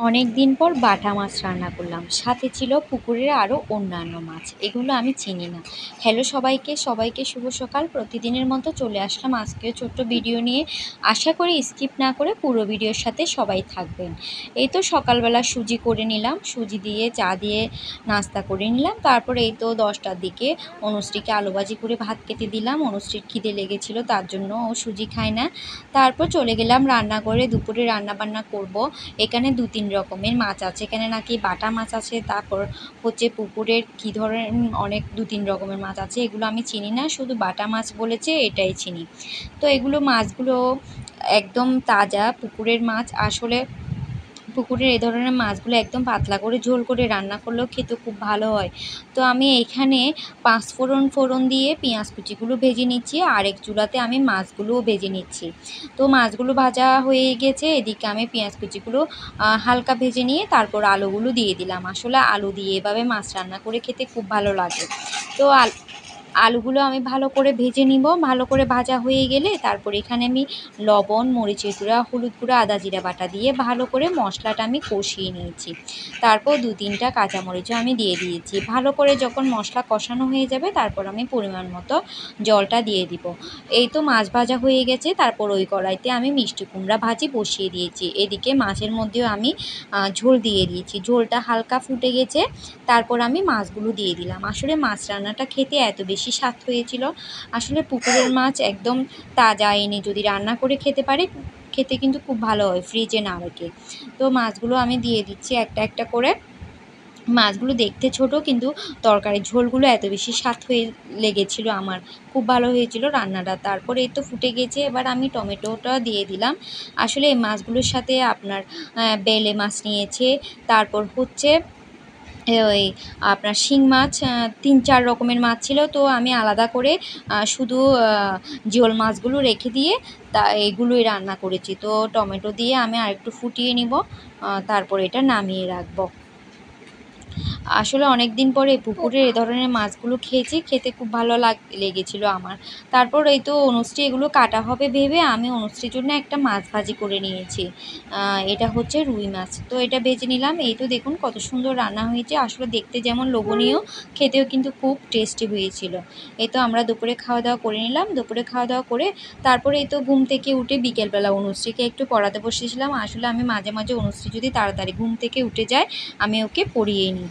অনেক দিন পর বাটা মাছ রান্না করলাম, সাথে ছিল পুকুরের আরও অন্যান্য মাছ। এগুলো আমি চিনি না। হ্যালো সবাইকে, সবাইকে শুভ সকাল। প্রতিদিনের মতো চলে আসলাম আজকেও ছোট্ট ভিডিও নিয়ে। আশা করি স্কিপ না করে পুরো ভিডিওর সাথে সবাই থাকবেন। এই তো সকালবেলা সুজি করে নিলাম, সুজি দিয়ে চা দিয়ে নাস্তা করে নিলাম। তারপরে এই তো 10টার দিকে অনুশ্রীকে আলু ভাজি করে ভাত খেতে দিলাম। অনুশ্রীর খিদে লেগেছিল, তার জন্য ও সুজি খায় না। তারপর চলে গেলাম রান্না করে, দুপুরে রান্না বান্না করব। এখানে 2-3 রকমের মাছ আছে। এখানে নাকি বাটা মাছ আছে, তারপর হচ্ছে পুকুরের কী ধরনের অনেক 2-3 রকমের মাছ আছে। এগুলো আমি চিনি না, শুধু বাটা মাছ বলেছে এটাই চিনি। তো এগুলো মাছগুলো একদম তাজা পুকুরের মাছ। আসলে পুকুরের এই ধরনের মাছগুলো একদম পাতলা করে ঝোল করে রান্না করলেও খেতে খুব ভালো হয়। তো আমি এখানে 5 ফোড়ন দিয়ে পেঁয়াজ কুচিগুলো ভেজে নিচ্ছি, আর এক চুলাতে আমি মাছগুলোও ভেজে নিচ্ছি। তো মাছগুলো ভাজা হয়ে গেছে, এদিকে আমি পেঁয়াজ কুচিগুলো হালকা ভেজে নিয়ে তারপর আলুগুলো দিয়ে দিলাম। আসলে আলু দিয়ে এভাবে মাছ রান্না করে খেতে খুব ভালো লাগে। তো আলুগুলো আমি ভালো করে ভেজে নিব। ভালো করে ভাজা হয়ে গেলে তারপর এখানে আমি লবণ, মরিচের গুঁড়া, হলুদ গুঁড়া, আদা জিরা বাটা দিয়ে ভালো করে মশলাটা আমি কষিয়ে নিয়েছি। তারপর 2-3টা কাঁচামরিচও আমি দিয়ে দিয়েছি। ভালো করে যখন মশলা কষানো হয়ে যাবে তারপর আমি পরিমাণ মতো জলটা দিয়ে দিব। এই তো মাছ ভাজা হয়ে গেছে, তারপর ওই কড়াইতে আমি মিষ্টি কুমড়া ভাজি বসিয়ে দিয়েছি। এদিকে মাছের মধ্যেও আমি ঝোল দিয়ে দিয়েছি। ঝোলটা হালকা ফুটে গেছে, তারপর আমি মাছগুলো দিয়ে দিলাম। আসলে মাছ রান্নাটা খেতে এত বেশি স্বাদ হয়েছিল। আসলে পুকুরের মাছ একদম তাজা এনে যদি রান্না করে খেতে পারে, খেতে কিন্তু খুব ভালো হয় ফ্রিজে না রেখে। তো মাছগুলো আমি দিয়ে দিচ্ছি একটা একটা করে। মাছগুলো দেখতে ছোট, কিন্তু তরকারির ঝোলগুলো এত বেশি স্বাদ হয়ে লেগেছিল আমার। খুব ভালো হয়েছিল রান্নাটা। তারপরে এই তো ফুটে গেছে, এবার আমি টমেটোটা দিয়ে দিলাম। আসলে এই মাছগুলোর সাথে আপনার বেলে মাছ নিয়েছে, তারপর হচ্ছে ওই আপনার শিং মাছ, 3-4 রকমের মাছ ছিল। তো আমি আলাদা করে শুধু জিওল মাছগুলো রেখে দিয়ে এগুলোই রান্না করেছি। তো টমেটো দিয়ে আমি আরেকটু ফুটিয়ে নিব, তারপর এটা নামিয়ে রাখবো। আসলে অনেক দিন পরে পুকুরের এ ধরনের মাছগুলো খেয়েছি, খেতে খুব ভালো লেগেছিল আমার। তারপর এই তো অনুশ্রী এগুলো কাটা হবে ভেবে আমি অনুশ্রীর জন্য একটা মাছ ভাজি করে নিয়েছি। এটা হচ্ছে রুই মাছ। তো এটা ভেজে নিলাম। এই তো দেখুন কত সুন্দর রান্না হয়েছে। আসলে দেখতে যেমন লোভনীয়, খেতেও কিন্তু খুব টেস্টি হয়েছিল। এই তো আমরা দুপুরে খাওয়া দাওয়া করে নিলাম। দুপুরে খাওয়া দাওয়া করে তারপরে এই তো ঘুম থেকে উঠে বিকেলবেলা অনুশ্রীকে একটু পড়াতে বসেছিলাম। আসলে আমি মাঝে মাঝে অনুশ্রী যদি তাড়াতাড়ি ঘুম থেকে উঠে যায়, আমি ওকে পড়িয়ে নিই।